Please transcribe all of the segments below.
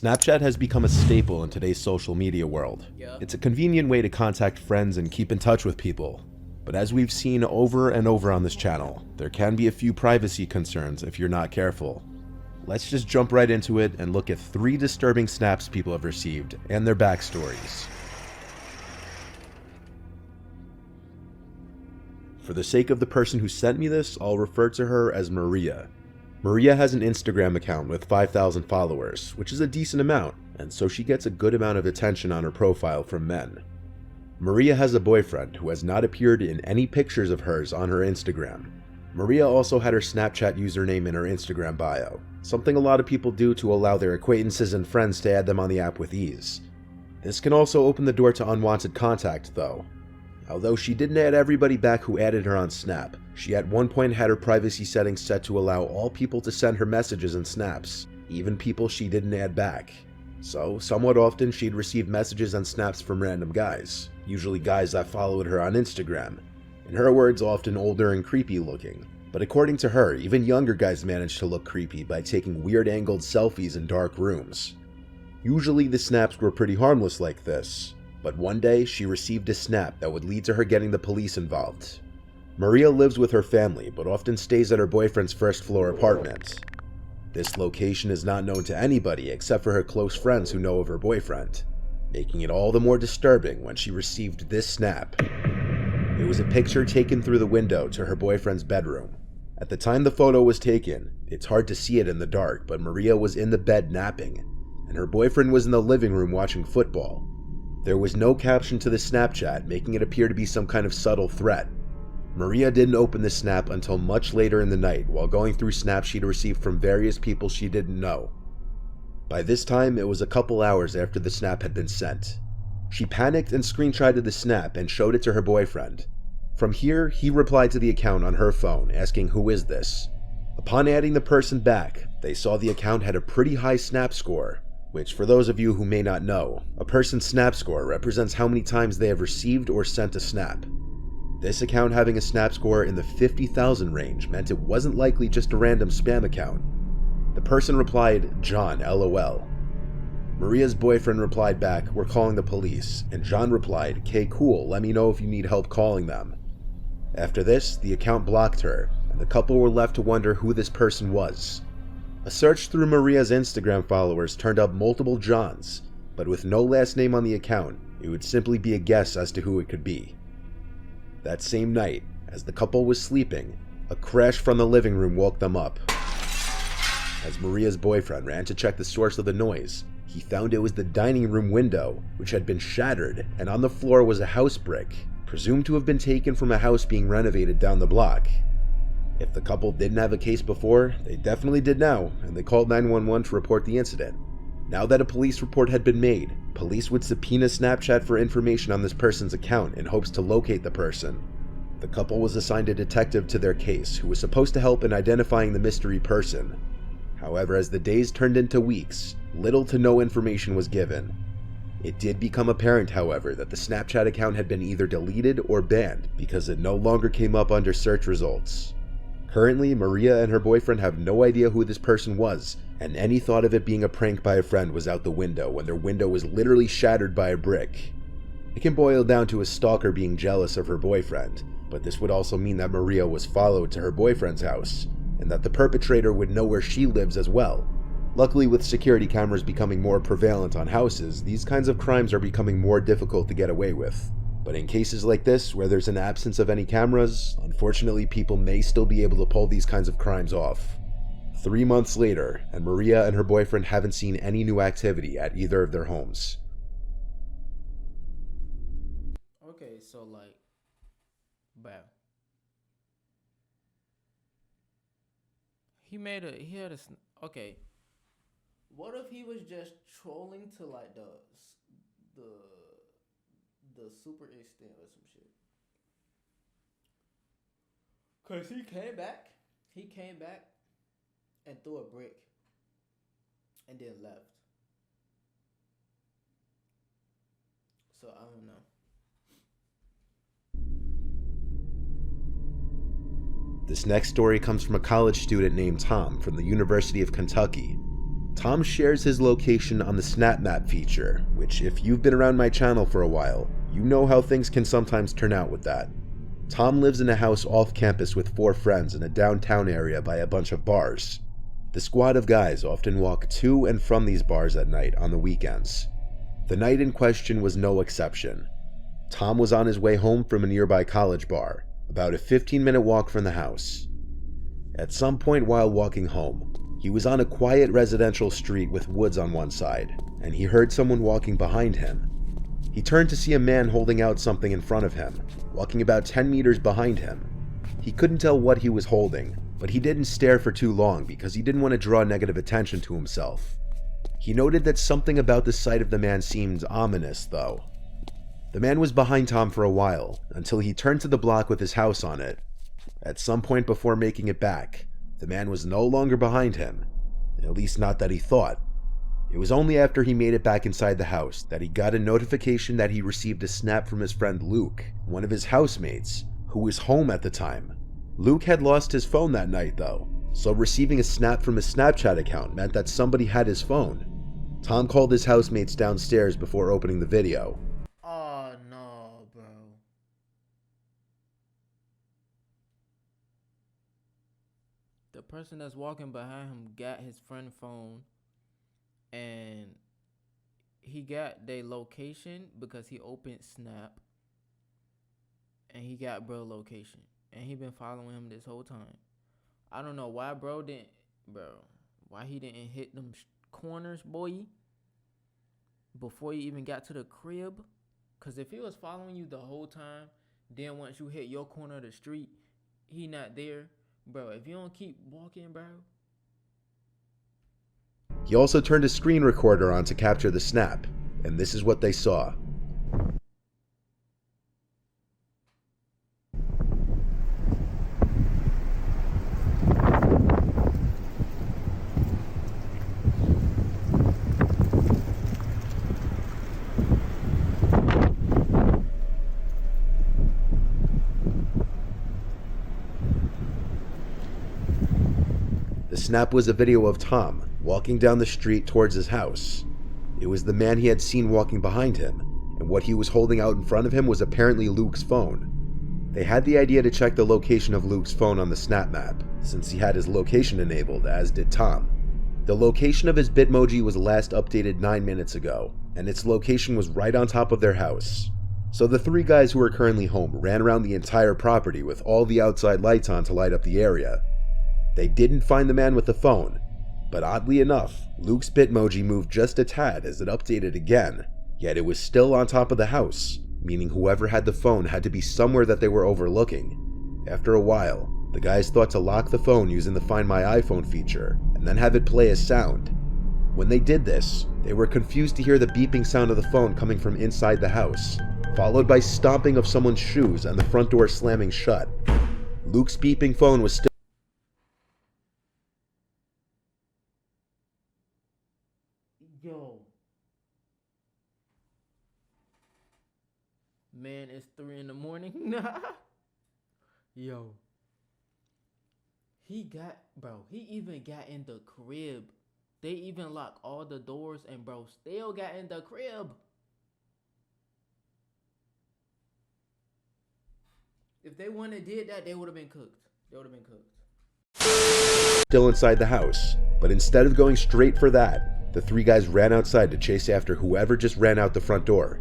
Snapchat has become a staple in today's social media world. Yeah. It's a convenient way to contact friends and keep in touch with people. But as we've seen over and over on this channel, there can be a few privacy concerns if you're not careful. Let's just jump right into it and look at 3 disturbing snaps people have received and their backstories. For the sake of the person who sent me this, I'll refer to her as Maria. Maria has an Instagram account with 5,000 followers, which is a decent amount, and so she gets a good amount of attention on her profile from men. Maria has a boyfriend who has not appeared in any pictures of hers on her Instagram. Maria also had her Snapchat username in her Instagram bio, something a lot of people do to allow their acquaintances and friends to add them on the app with ease. This can also open the door to unwanted contact though. Although she didn't add everybody back who added her on Snap, she at one point had her privacy settings set to allow all people to send her messages and snaps, even people she didn't add back. So, somewhat often she'd receive messages and snaps from random guys, usually guys that followed her on Instagram. In her words, often older and creepy looking. But according to her, even younger guys managed to look creepy by taking weird angled selfies in dark rooms. Usually the snaps were pretty harmless like this. But one day, she received a snap that would lead to her getting the police involved. Maria lives with her family, but often stays at her boyfriend's first-floor apartment. This location is not known to anybody except for her close friends who know of her boyfriend, making it all the more disturbing when she received this snap. It was a picture taken through the window to her boyfriend's bedroom. At the time the photo was taken, it's hard to see it in the dark, but Maria was in the bed napping, and her boyfriend was in the living room watching football. There was no caption to the Snapchat, making it appear to be some kind of subtle threat. Maria didn't open the snap until much later in the night while going through snaps she'd received from various people she didn't know. By this time, it was a couple hours after the snap had been sent. She panicked and screenshotted the snap and showed it to her boyfriend. From here, he replied to the account on her phone, asking who is this. Upon adding the person back, they saw the account had a pretty high snap score, which for those of you who may not know, a person's snap score represents how many times they have received or sent a snap. This account having a snap score in the 50,000 range meant it wasn't likely just a random spam account. The person replied, "John, LOL." Maria's boyfriend replied back, "We're calling the police," and John replied, "'Kay, cool, let me know if you need help calling them." After this, the account blocked her, and the couple were left to wonder who this person was. A search through Maria's Instagram followers turned up multiple Johns, but with no last name on the account, it would simply be a guess as to who it could be. That same night, as the couple was sleeping, a crash from the living room woke them up. As Maria's boyfriend ran to check the source of the noise, he found it was the dining room window, which had been shattered, and on the floor was a house brick, presumed to have been taken from a house being renovated down the block. If the couple didn't have a case before, they definitely did now, and they called 911 to report the incident. Now that a police report had been made, police would subpoena Snapchat for information on this person's account in hopes to locate the person. The couple was assigned a detective to their case who was supposed to help in identifying the mystery person. However, as the days turned into weeks, little to no information was given. It did become apparent, however, that the Snapchat account had been either deleted or banned because it no longer came up under search results. Currently, Maria and her boyfriend have no idea who this person was, and any thought of it being a prank by a friend was out the window when their window was literally shattered by a brick. It can boil down to a stalker being jealous of her boyfriend, but this would also mean that Maria was followed to her boyfriend's house, and that the perpetrator would know where she lives as well. Luckily, with security cameras becoming more prevalent on houses, these kinds of crimes are becoming more difficult to get away with. But in cases like this, where there's an absence of any cameras, unfortunately people may still be able to pull these kinds of crimes off. 3 months later, and Maria and her boyfriend haven't seen any new activity at either of their homes. Okay, so like, bam. He had a, okay. What if he was just trolling to like the super extent or some shit? Cause he came back and threw a brick and then left. So I don't know. This next story comes from a college student named Tom from the University of Kentucky. Tom shares his location on the Snap Map feature, which if you've been around my channel for a while, you know how things can sometimes turn out with that. Tom lives in a house off campus with 4 friends in a downtown area by a bunch of bars. The squad of guys often walk to and from these bars at night on the weekends. The night in question was no exception. Tom was on his way home from a nearby college bar, about a 15-minute walk from the house. At some point while walking home, he was on a quiet residential street with woods on one side, and he heard someone walking behind him. He turned to see a man holding out something in front of him, walking about 10 meters behind him. He couldn't tell what he was holding, but he didn't stare for too long because he didn't want to draw negative attention to himself. He noted that something about the sight of the man seemed ominous, though. The man was behind Tom for a while, until he turned to the block with his house on it. At some point before making it back, the man was no longer behind him, at least not that he thought. It was only after he made it back inside the house that he got a notification that he received a snap from his friend Luke, one of his housemates, who was home at the time. Luke had lost his phone that night though, so receiving a snap from his Snapchat account meant that somebody had his phone. Tom called his housemates downstairs before opening the video. Oh no, bro. The person that's walking behind him got his friend's phone, and he got their location because he opened Snap, and he got bro location, and he been following him this whole time. I don't know why why he didn't hit them corners, boy, before you even got to the crib. Cause if he was following you the whole time, then once you hit your corner of the street, he not there, bro. If you don't keep walking, bro. He also turned his screen recorder on to capture the snap, and this is what they saw. The snap was a video of Tom walking down the street towards his house. It was the man he had seen walking behind him, and what he was holding out in front of him was apparently Luke's phone. They had the idea to check the location of Luke's phone on the snap map, since he had his location enabled, as did Tom. The location of his Bitmoji was last updated 9 minutes ago, and its location was right on top of their house. So the 3 guys who were currently home ran around the entire property with all the outside lights on to light up the area. They didn't find the man with the phone, but oddly enough, Luke's Bitmoji moved just a tad as it updated again, yet it was still on top of the house, meaning whoever had the phone had to be somewhere that they were overlooking. After a while, the guys thought to lock the phone using the Find My iPhone feature, and then have it play as sound. When they did this, they were confused to hear the beeping sound of the phone coming from inside the house, followed by stomping of someone's shoes and the front door slamming shut. Luke's beeping phone was still Yo. Man, it's 3 in the morning. Yo. He even got in the crib. They even locked all the doors, and bro still got in the crib. If they wouldn't have did that, they would have been cooked. still inside the house, but instead of going straight for that, the 3 guys ran outside to chase after whoever just ran out the front door.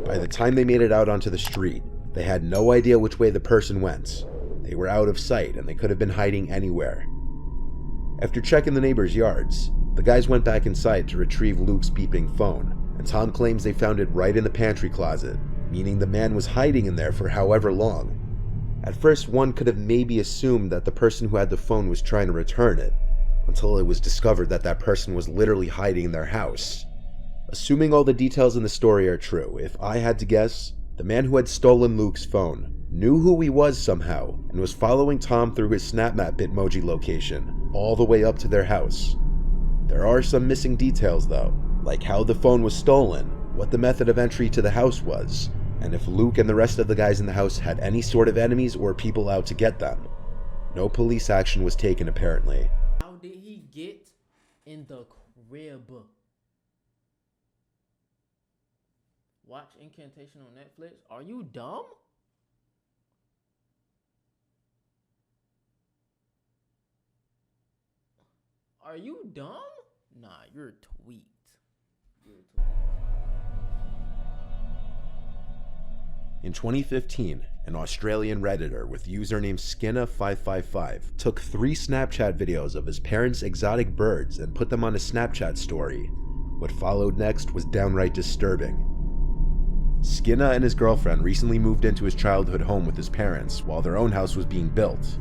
By the time they made it out onto the street, they had no idea which way the person went. They were out of sight and they could have been hiding anywhere. After checking the neighbors' yards, the guys went back inside to retrieve Luke's beeping phone, and Tom claims they found it right in the pantry closet, meaning the man was hiding in there for however long. At first, one could have maybe assumed that the person who had the phone was trying to return it, until it was discovered that that person was literally hiding in their house. Assuming all the details in the story are true, if I had to guess, the man who had stolen Luke's phone knew who he was somehow and was following Tom through his SnapMap Bitmoji location all the way up to their house. There are some missing details though, like how the phone was stolen, what the method of entry to the house was, and if Luke and the rest of the guys in the house had any sort of enemies or people out to get them. No police action was taken apparently. How did he get In the crib. Watch Incantation on Netflix. Are you dumb? Are you dumb? Nah, you're tweaked. In 2015, an Australian Redditor with username Skinna555 took 3 Snapchat videos of his parents' exotic birds and put them on a Snapchat story. What followed next was downright disturbing. Skinna and his girlfriend recently moved into his childhood home with his parents while their own house was being built.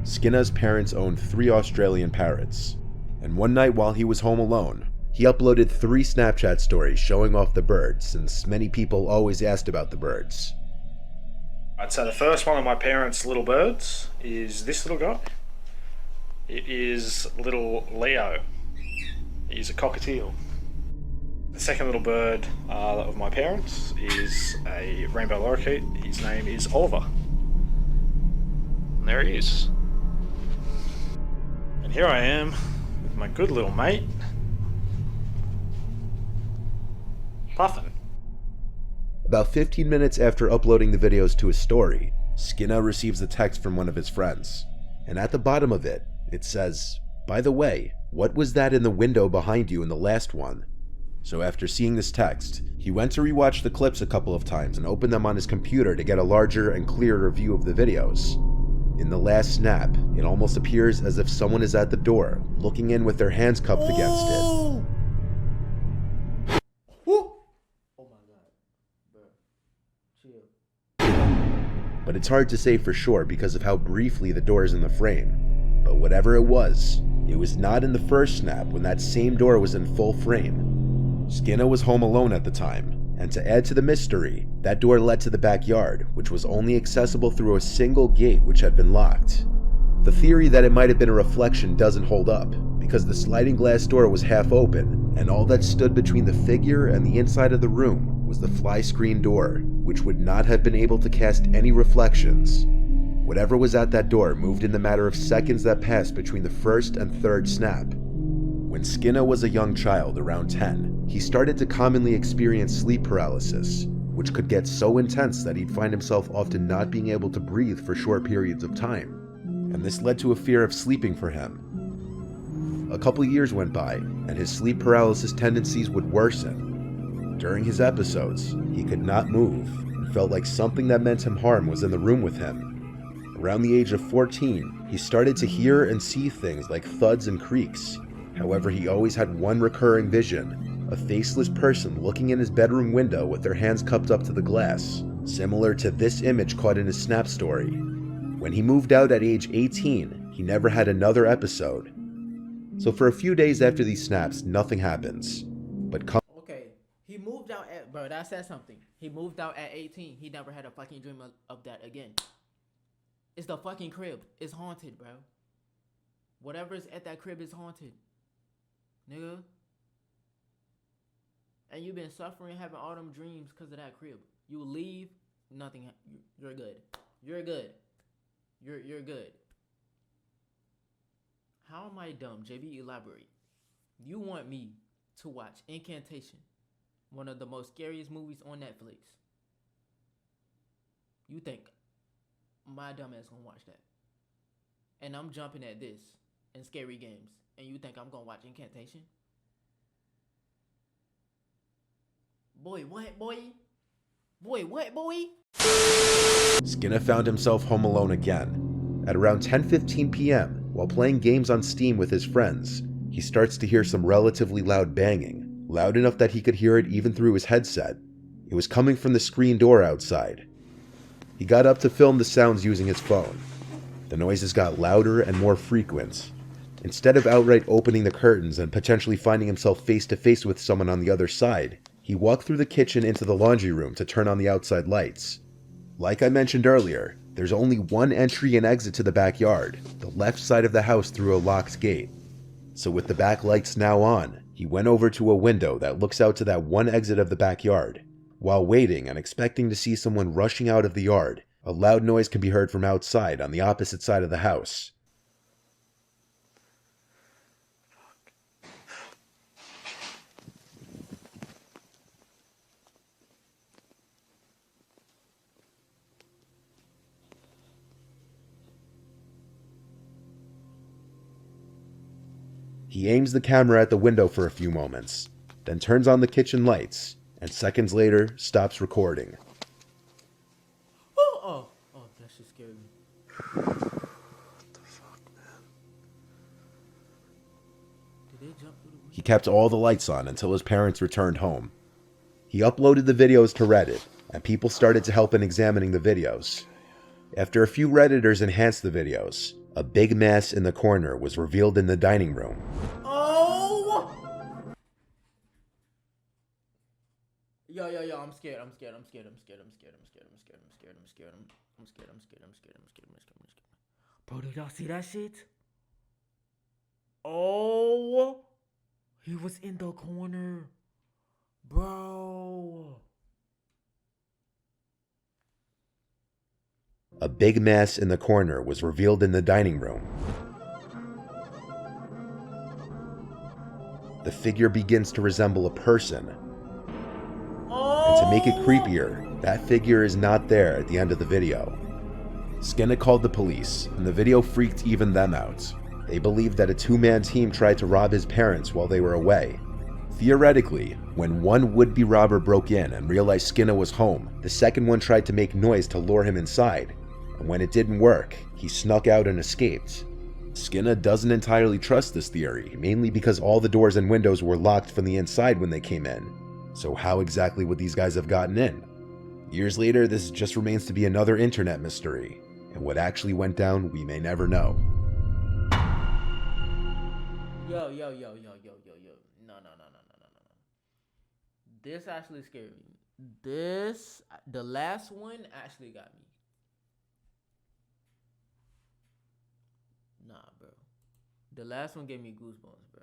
Skinna's parents owned 3 Australian parrots, and one night while he was home alone, he uploaded 3 Snapchat stories showing off the birds, since many people always asked about the birds. Right, so the first one of my parents' little birds is this little guy. It is little Leo. He's a cockatiel. The second little bird of my parents is a rainbow lorikeet. His name is Oliver. And there he is. And here I am with my good little mate, Puffin. About 15 minutes after uploading the videos to his story, Skinna receives a text from one of his friends, and at the bottom of it, it says, "By the way, what was that in the window behind you in the last one?" So after seeing this text, he went to rewatch the clips a couple of times and opened them on his computer to get a larger and clearer view of the videos. In the last snap, it almost appears as if someone is at the door, looking in with their hands cupped against it. But it's hard to say for sure because of how briefly the door is in the frame. But whatever it was not in the first snap when that same door was in full frame. Skinna was home alone at the time, and to add to the mystery, that door led to the backyard, which was only accessible through a single gate which had been locked. The theory that it might have been a reflection doesn't hold up, because the sliding glass door was half open, and all that stood between the figure and the inside of the room was the fly screen door, which would not have been able to cast any reflections. Whatever was at that door moved in the matter of seconds that passed between the first and third snap. When Skinna was a young child, around 10, he started to commonly experience sleep paralysis, which could get so intense that he'd find himself often not being able to breathe for short periods of time, and this led to a fear of sleeping for him. A couple years went by, and his sleep paralysis tendencies would worsen. During his episodes, he could not move, and felt like something that meant him harm was in the room with him. Around the age of 14, he started to hear and see things like thuds and creaks. However, he always had one recurring vision, a faceless person looking in his bedroom window with their hands cupped up to the glass, similar to this image caught in his Snap story. When he moved out at age 18, he never had another episode. So for a few days after these snaps, nothing happens. But Okay, he moved out at, bro, that said something. He moved out at 18. He never had a fucking dream of that again. It's the fucking crib. It's haunted, bro. Whatever's at that crib is haunted. Nigga. And you've been suffering, having all them dreams because of that crib. You leave, nothing. You're good. You're good. You're good. How am I dumb? JB, elaborate. You want me to watch Incantation, one of the most scariest movies on Netflix. You think my dumb ass gonna watch that? And I'm jumping at this in scary games, and you think I'm gonna watch Incantation? Boy, what, boy? Boy, what, boy? Skinna found himself home alone again. At around 10:15 p.m., while playing games on Steam with his friends, he starts to hear some relatively loud banging, loud enough that he could hear it even through his headset. It was coming from the screen door outside. He got up to film the sounds using his phone. The noises got louder and more frequent. Instead of outright opening the curtains and potentially finding himself face to face with someone on the other side, he walked through the kitchen into the laundry room to turn on the outside lights. Like I mentioned earlier, there's only one entry and exit to the backyard, the left side of the house through a locked gate. So with the back lights now on, he went over to a window that looks out to that one exit of the backyard. While waiting and expecting to see someone rushing out of the yard, a loud noise can be heard from outside on the opposite side of the house. He aims the camera at the window for a few moments, then turns on the kitchen lights, and seconds later stops recording. Oh, that shit scared me. What the fuck, man? Did they jump through the window? He kept all the lights on until his parents returned home. He uploaded the videos to Reddit, and people started to help in examining the videos. After a few Redditors enhanced the videos, a big mess in the corner was revealed in the dining room. Oh! Yo, I'm scared. Bro, did y'all see that shit? Oh! He was in the corner. Bro. A big mess in the corner was revealed in the dining room. The figure begins to resemble a person. And to make it creepier, that figure is not there at the end of the video. Skinner called the police, and the video freaked even them out. They believed that a two-man team tried to rob his parents while they were away. Theoretically, when one would-be robber broke in and realized Skinner was home, the second one tried to make noise to lure him inside. And when it didn't work, he snuck out and escaped. Skinner doesn't entirely trust this theory, mainly because all the doors and windows were locked from the inside when they came in. So how exactly would these guys have gotten in? Years later, this just remains to be another internet mystery, and what actually went down, we may never know. Yo. No. This actually scared me. The last one actually got me. Nah, bro. The last one gave me goosebumps, bro.